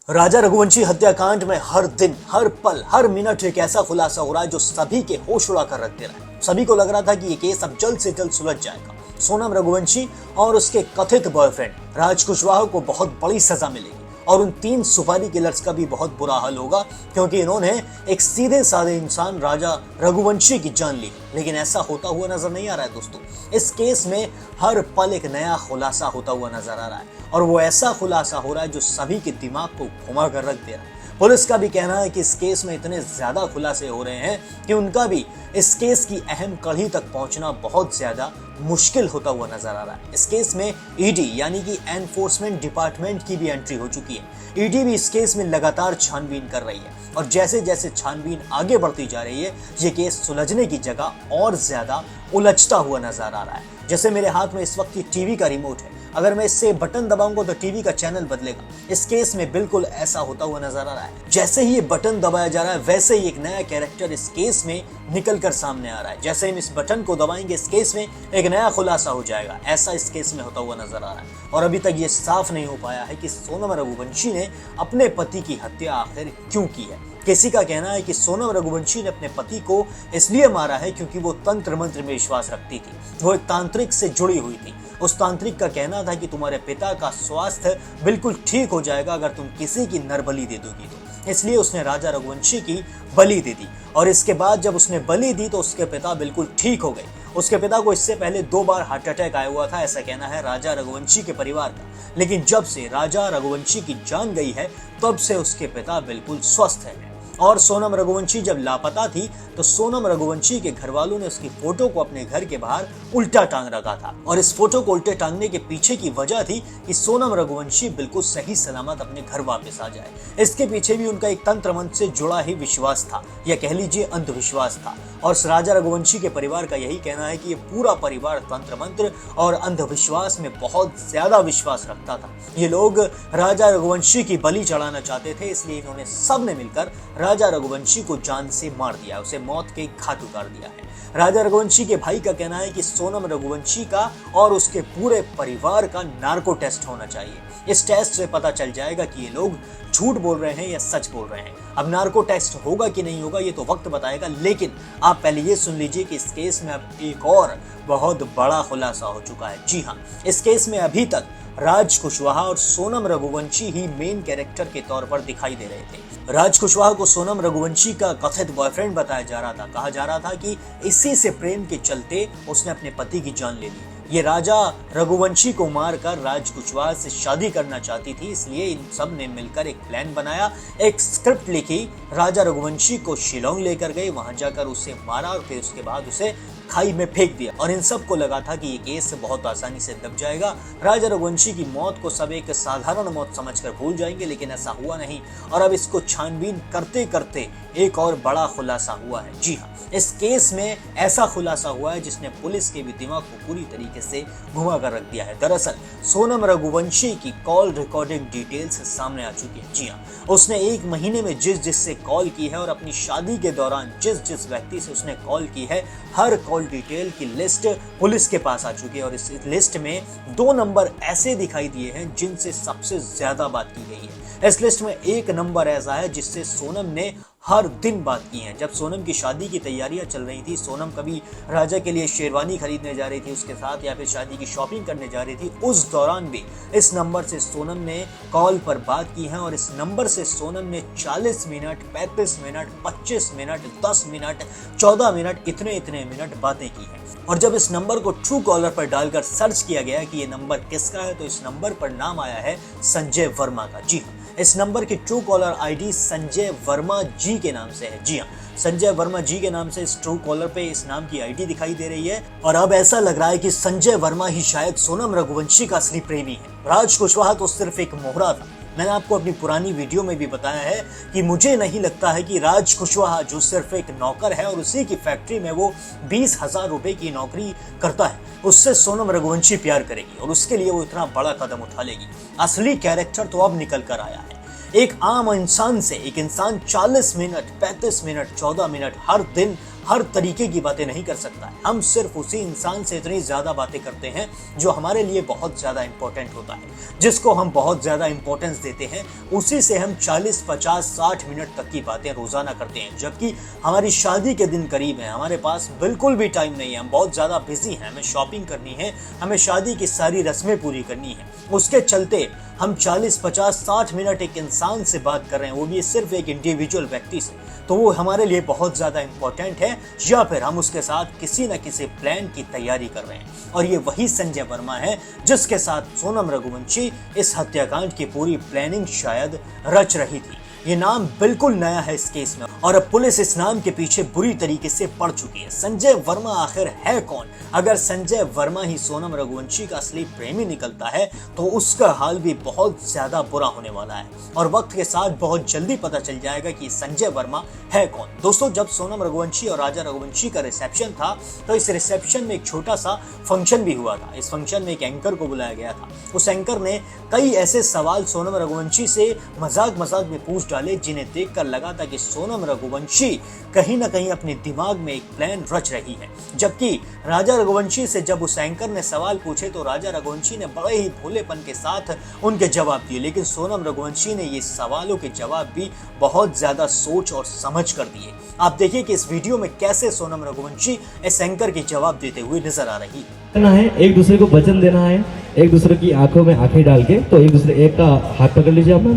राजा रघुवंशी हत्याकांड में हर दिन, हर पल, हर मिनट एक ऐसा खुलासा हो रहा है जो सभी के होश उड़ा कर रख दे रहा है। सभी को लग रहा था कि ये केस अब जल्द से जल्द सुलझ जाएगा। सोनम रघुवंशी और उसके कथित बॉयफ्रेंड राज कुशवाहा को बहुत बड़ी सजा मिलेगी और उन 3 सुपारी किलर्स का भी बहुत बुरा हाल होगा, क्योंकि इन्होंने एक सीधे साधे इंसान राजा रघुवंशी की जान ली। लेकिन ऐसा होता हुआ नजर नहीं आ रहा है दोस्तों। इस केस में हर पल एक नया खुलासा होता हुआ नजर आ रहा है और वो ऐसा खुलासा हो रहा है जो सभी के दिमाग को घुमा कर रख दे रहा है। पुलिस का भी कहना है कि इस केस में इतने ज्यादा खुलासे हो रहे हैं कि उनका भी इस केस की अहम कड़ी तक पहुंचना बहुत ज्यादा मुश्किल होता हुआ नजर आ रहा है। इस केस में ईडी यानी कि एनफोर्समेंट डिपार्टमेंट की भी एंट्री हो चुकी है। ईडी भी इस केस में लगातार छानबीन कर रही है और जैसे जैसे छानबीन आगे बढ़ती जा रही है, ये केस सुलझने की जगह और ज्यादा उलझता हुआ नजर आ रहा है। जैसे मेरे हाथ में इस वक्त टीवी का रिमोट है, अगर मैं इससे बटन दबाऊंगा तो टीवी का चैनल बदलेगा। इस केस में बिल्कुल ऐसा होता हुआ नजर आ रहा है। जैसे ही ये बटन दबाया जा रहा है, वैसे ही एक नया कैरेक्टर इस केस में निकल कर सामने आ रहा है। जैसे हम इस बटन को दबाएंगे, इस केस में एक नया खुलासा हो जाएगा। ऐसा इस केस में होता हुआ नजर आ रहा है और अभी तक ये साफ नहीं हो पाया है कि सोनम रघुवंशी ने अपने पति की हत्या आखिर क्यों की है। किसी का कहना है कि सोनम रघुवंशी ने अपने पति को इसलिए मारा है क्योंकि वो तंत्र मंत्र में विश्वास रखती थी। वो एक तांत्रिक से जुड़ी हुई थी। उस तांत्रिक का कहना था कि तुम्हारे पिता का स्वास्थ्य बिल्कुल ठीक हो जाएगा अगर तुम किसी की नरबली दे दोगी तो। इसलिए उसने राजा रघुवंशी की बलि दे दी और इसके बाद जब उसने बलि दी तो उसके पिता बिल्कुल ठीक हो गए। उसके पिता को इससे पहले 2 बार हार्ट अटैक आया हुआ था, ऐसा कहना है राजा रघुवंशी के परिवार का। लेकिन जब से राजा रघुवंशी की जान गई है, तब से उसके पिता बिल्कुल स्वस्थ है। और सोनम रघुवंशी जब लापता थी तो सोनम रघुवंशी के घर वालों ने उसकी फोटो को अपने घर के बाहर उल्टा टांग रखा था और इस फोटो को उल्टे टांगने के पीछे की वजह थी कि सोनम रघुवंशी बिल्कुल सही सलामत अपने घर वापस आ जाए। इसके पीछे भी उनका एक तंत्र मंत्र से जुड़ा ही विश्वास था, या कह लीजिए अंधविश्वास था। और राजा रघुवंशी के परिवार का यही कहना है कि ये पूरा परिवार तंत्र मंत्र और अंधविश्वास में बहुत ज्यादा विश्वास रखता था। ये लोग राजा रघुवंशी की बलि चढ़ाना चाहते थे, इसलिए इन्होंने सबने मिलकर राजा रघुवंशी को जान से मार दिया, उसे मौत के घाट उतार दिया है। राजा रघुवंशी के भाई का कहना है कि सोनम रघुवंशी का और उसके पूरे परिवार का नार्को टेस्ट होना चाहिए। इस टेस्ट से पता चल जाएगा कि ये लोग झूठ बोल रहे हैं या सच बोल रहे हैं। अब नार्को टेस्ट होगा कि नहीं होगा ये तो वक्त बताएगा, लेकिन आप पहले ये सुन लीजिए कि इस केस में अब एक और बहुत बड़ा खुलासा हो चुका है। जी हाँ, इस केस में अभी तक राज कुशवाहा और सोनम रघुवंशी ही मेन कैरेक्टर के तौर पर दिखाई दे रहे थे। राज कुशवाहा को सोनम रघुवंशी का कथित बॉयफ्रेंड बताया जा रहा था। कहा जा रहा था कि इसी से प्रेम के चलते उसने अपने पति की जान ले ली। ये राजा रघुवंशी को मारकर राज कुशवाहा से शादी करना चाहती थी, इसलिए इन सब ने मिलकर एक प्लान बनाया, एक स्क्रिप्ट लिखी। राजा रघुवंशी को शिलोंग लेकर गए, वहां जाकर उसे मारा और फिर उसके बाद उसे खाई में फेंक दिया और इन सब को लगा था कि ये केस बहुत आसानी से दब जाएगा। राजा रघुवंशी की मौत को सब एक साधारण मौत समझकर भूल जाएंगे, लेकिन ऐसा हुआ नहीं और अब इसको छानबीन करते करते एक और बड़ा खुलासा हुआ है। जी हाँ, इस केस में ऐसा खुलासा हुआ है जिसने पुलिस के भी दिमाग को पूरी तरीके से घुमा कर रख दिया है। दरअसल सोनम रघुवंशी की कॉल रिकॉर्डिंग डिटेल्स सामने आ चुकी है। जी हाँ, उसने 1 महीने में जिससे कॉल की है और अपनी शादी के दौरान जिस व्यक्ति से उसने कॉल की है, हर कॉल डिटेल की लिस्ट पुलिस के पास आ चुकी है और इस लिस्ट में 2 नंबर ऐसे दिखाई दिए हैं जिनसे सबसे ज्यादा बात की गई है। इस लिस्ट में 1 नंबर ऐसा है जिससे सोनम ने हर दिन बात की है। जब सोनम की शादी की तैयारियां चल रही थी, सोनम कभी राजा के लिए शेरवानी खरीदने जा रही थी उसके साथ या फिर शादी की शॉपिंग करने जा रही थी, उस दौरान भी इस नंबर से सोनम ने कॉल पर बात की है और इस नंबर से सोनम ने 40 minute, 35 minute, 25 minute, 10 minute, 14 minute, इतने मिनट बातें की है। और जब इस नंबर को ट्रू कॉलर पर डालकर सर्च किया गया कि ये नंबर किसका है, तो इस नंबर पर नाम आया है संजय वर्मा का। जी हाँ, इस नंबर की Truecaller ID Sanjay Verma ji के नाम से है। जी हाँ, संजय वर्मा जी के नाम से इस ट्रू कॉलर पे इस नाम की आईडी दिखाई दे रही है और अब ऐसा लग रहा है कि संजय वर्मा ही शायद सोनम रघुवंशी का असली प्रेमी है। राज कुशवाहा तो सिर्फ एक मोहरा था। मैंने आपको अपनी पुरानी वीडियो में भी बताया है कि मुझे नहीं लगता है कि राज कुशवाहा जो सिर्फ एक नौकर है और उसी की फैक्ट्री में वो 20,000 रुपए की नौकरी करता है, उससे सोनम रघुवंशी प्यार करेगी और उसके लिए वो इतना बड़ा कदम उठा लेगी। असली कैरेक्टर तो अब निकल कर आया है। एक आम इंसान से एक इंसान 40 मिनट, 35 मिनट, 14 मिनट हर दिन हर तरीके की बातें नहीं कर सकता है। हम सिर्फ उसी इंसान से इतनी ज्यादा बातें करते हैं जो हमारे लिए बहुत ज्यादा इंपॉर्टेंट होता है, जिसको हम बहुत ज्यादा इंपॉर्टेंस देते हैं, उसी से हम 40, 50, 60 मिनट तक की बातें रोजाना करते हैं। जबकि हमारी शादी के दिन करीब है, हमारे पास बिल्कुल भी टाइम नहीं है, हम बहुत ज्यादा बिजी हैं, हमें शॉपिंग करनी है, हमें शादी की सारी रस्में पूरी करनी है। उसके चलते हम 40, 50, 60 मिनट एक इंसान से बात कर रहे हैं, वो भी सिर्फ एक इंडिविजुअल व्यक्ति से, तो वो हमारे लिए बहुत ज्यादा इंपॉर्टेंट है, या फिर हम उसके साथ किसी न किसी प्लान की तैयारी कर रहे हैं। और ये वही संजय वर्मा है जिसके साथ सोनम रघुवंशी इस हत्याकांड की पूरी प्लानिंग शायद रच रही थी। ये नाम बिल्कुल नया है इस केस में, और अब पुलिस इस नाम के पीछे बुरी तरीके से पड़ चुकी है। संजय वर्मा आखिर है कौन? अगर संजय वर्मा ही सोनम रघुवंशी का असली प्रेमी निकलता है तो उसका हाल भी बहुत ज्यादा बुरा होने वाला है, और वक्त के साथ बहुत जल्दी पता चल जाएगा कि संजय वर्मा है कौन। दोस्तों, जब सोनम रघुवंशी और राजा रघुवंशी का रिसेप्शन था तो इस रिसेप्शन में एक छोटा सा फंक्शन भी हुआ था। इस फंक्शन में एक एंकर को बुलाया गया था। उस एंकर ने कई ऐसे सवाल सोनम रघुवंशी से मजाक में पूछ डाले जिन्हें देखकर लगा था कि सोनम रघुवंशी कहीं ना कहीं अपने दिमाग में एक प्लान रच रही है। जबकि राजा रघुवंशी से जब उस एंकर ने सवाल पूछे तो राजा रघुवंशी ने बड़े ही भोलेपन के साथ उनके जवाब दिए, लेकिन सोनम रघुवंशी ने ये सवालों के जवाब भी बहुत ज्यादा सोच और समझ कर दिए। आप देखिए कि इस वीडियो में कैसे सोनम रघुवंशी इस एंकर के जवाब देते हुए नजर आ रही है। एक दूसरे को वचन देना है, एक दूसरे की आंखों में आंखें डाल के, तो एक का हाथ पकड़ लीजिए अपना,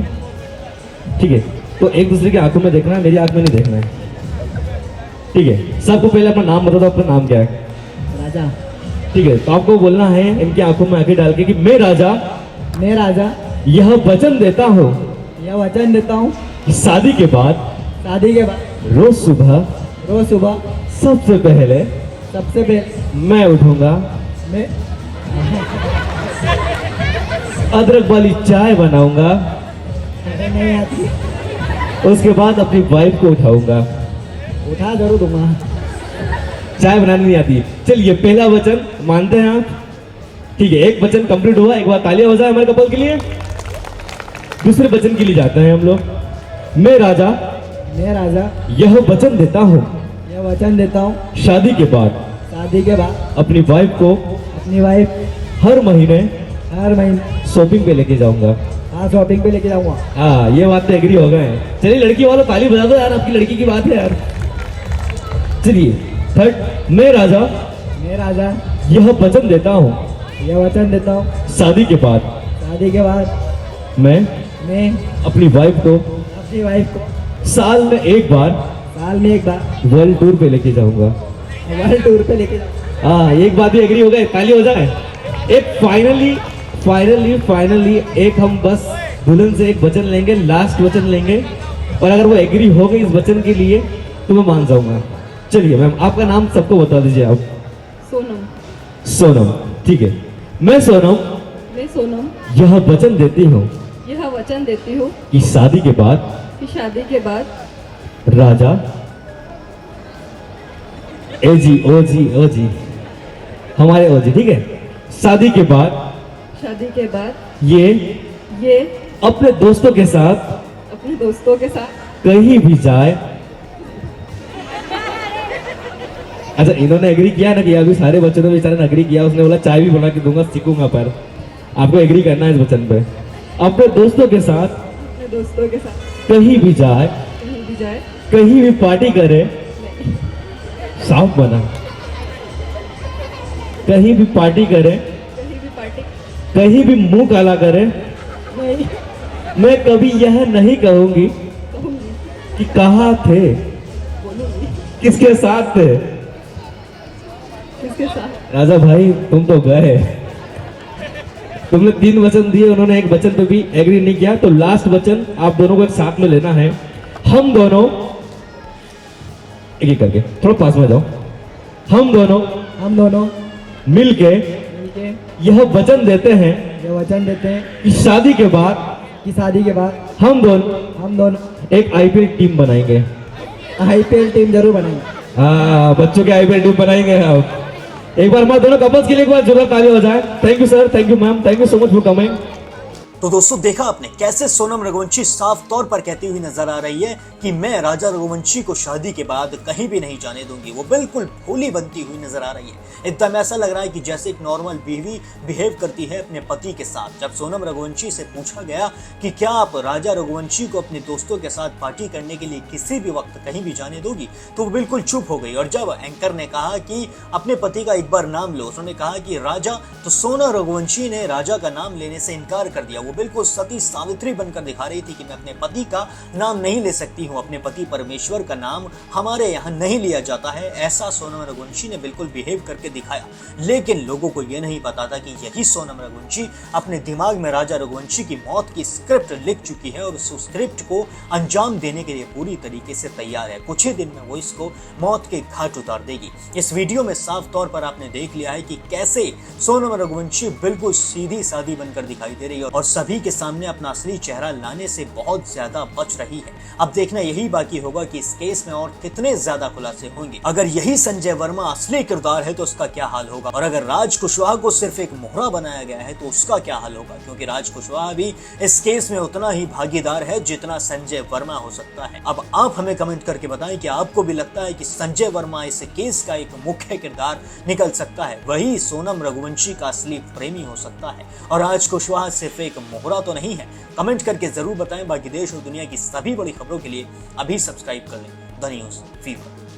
ठीक है। तो एक दूसरे की आंखों में देखना है, मेरी आंख में नहीं देखना है, ठीक है। सबको पहले अपना नाम बता दो, अपना नाम क्या है? राजा। ठीक है, तो आपको बोलना है इनकी आंखों में आंखें डाल के कि मैं राजा यह वचन देता हूँ कि शादी के बाद रोज सुबह सबसे पहले मैं उठूंगा, मैं अदरक वाली चाय बनाऊंगा, नहीं आती, उसके बाद अपनी वाइफ को उठाऊंगा। उठा जरूर दूंगा। चाय बनानी नहीं आती। चलिए, पहला वचन मानते हैं आप? ठीक है, एक वचन कंप्लीट हुआ। एक बार तालियां हो जाए हमारे कपल के लिए। दूसरे वचन के लिए जाते हैं हम लोग। मैं राजा यह वचन देता हूँ शादी के बाद अपनी वाइफ को हर महीने शॉपिंग पे लेके जाऊंगा। शॉपिंग पे लेके जाऊंगा। हाँ, ये बात तो एग्री हो गए। चलिए, लड़की वालों ताली बजा दो यार, आपकी लड़की की बात है यार। चलिए, थर्ड, मैं राजा यह वचन देता हूँ शादी के बाद मैं अपनी वाइफ को साल में एक बार वर्ल्ड टूर पे लेके जाऊंगा। हाँ, एक बात भी एग्री हो गए, ताली हो जाए। एक फाइनली एक हम बस दुल्हन से एक वचन लेंगे, लास्ट वचन लेंगे, और अगर वो एग्री हो गई इस वचन के लिए तो मैं मान जाऊंगा। चलिए मैम, आपका नाम सबको बता दीजिए आप। सोनम, ठीक है। मैं सोनम यह वचन देती हूँ कि शादी के बाद राजा ओजी हमारे ओजी, ठीक है। शादी के बाद ये अपने दोस्तों के साथ कहीं भी जाए। अच्छा, इन्होंने एग्री किया ना कि अभी सारे बच्चों ने बेचारे ने एग्री किया। उसने बोला चाय भी बना के दूंगा, सीखूंगा, पर आपको एग्री करना है इस वचन पे। अपने दोस्तों के साथ कहीं भी जाए, कहीं भी पार्टी करे, साफ बना, कहीं भी पार्टी करे, कहीं भी मुंह काला करे, मैं कभी यह नहीं कहूंगी कि कहाँ थे, किसके साथ थे। राजा भाई, तुम तो गए। तुमने 3 वचन दिए, उन्होंने एक वचन पे भी एग्री नहीं किया, तो लास्ट वचन आप दोनों को एक साथ में लेना है। हम दोनों एक करके, थोड़ा पास में जाओ। हम दोनों मिलके यह वचन देते हैं कि शादी के बाद हम दोनों एक आईपीएल टीम बनाएंगे। जरूर बनाएंगे। हाँ, बच्चों के आईपीएल टीम बनाएंगे आप। एक बार हमारे दोनों कपल्स के लिए एक बार जोरदार ताली हो जाए। Thank you sir, thank you ma'am, thank you so much for coming. तो दोस्तों देखा आपने कैसे सोनम रघुवंशी साफ तौर पर कहती हुई नजर आ रही है कि मैं राजा रघुवंशी को शादी के बाद कहीं भी नहीं जाने दूंगी। वो बिल्कुल भोली बनती हुई नजर आ रही है। एकदम ऐसा लग रहा है कि जैसे एक नॉर्मल बीवी बिहेव करती है अपने पति के साथ। जब सोनम रघुवंशी से पूछा गया कि क्या आप राजा रघुवंशी को अपने दोस्तों के साथ पार्टी करने के लिए किसी भी वक्त कहीं भी जाने दोगी, तो वो बिल्कुल चुप हो गई। और जब एंकर ने कहा कि अपने पति का एक बार नाम लो, उन्होंने कहा कि राजा, तो सोनम रघुवंशी ने राजा का नाम लेने से इनकार कर दिया। वो बिल्कुल सती सावित्री बनकर दिखा रही थी कि मैं अपने पति का नाम नहीं ले सकती हूँ, अपने पति परमेश्वर का नाम हमारे यहाँ नहीं लिया जाता है। ऐसा सोनम रघुवंशी ने बिल्कुल बिहेव करके दिखाया। लेकिन लोगों को यह नहीं पता था कि यही सोनम रघुवंशी अपने दिमाग में राजा रघुवंशी की मौत की स्क्रिप्ट लिख चुकी है और उस स्क्रिप्ट को अंजाम देने के लिए पूरी तरीके से तैयार है। कुछ ही दिन में वो इसको मौत के घाट उतार देगी। इस वीडियो में साफ तौर पर आपने देख लिया है कि कैसे सोनम रघुवंशी बिल्कुल सीधी सादी बनकर दिखाई दे रही है और सभी के सामने अपना असली चेहरा लाने से बहुत ज्यादा बच रही है। अब देखना यही बाकी होगा कि इस केस में और कितने ज्यादा खुलासे होंगे। अगर यही संजय वर्मा असली किरदार है तो उसका क्या हाल होगा, और अगर राज कुशवाहा को सिर्फ एक मोहरा बनाया गया है तो उसका क्या हाल होगा, क्योंकि राज कुशवाहा भी इस केस में उतना ही भागीदार है जितना संजय वर्मा हो सकता है। अब आप हमें कमेंट करके बताएं कि आपको भी लगता है कि संजय वर्मा इस केस का एक मुख्य किरदार निकल सकता है, वही सोनम रघुवंशी का असली प्रेमी हो सकता है, और राज कुशवाहा सिर्फ एक मोहरा तो नहीं है। कमेंट करके जरूर बताएं। बाकी देश और दुनिया की सभी बड़ी खबरों के लिए अभी सब्सक्राइब कर लें द न्यूज़ फीवर।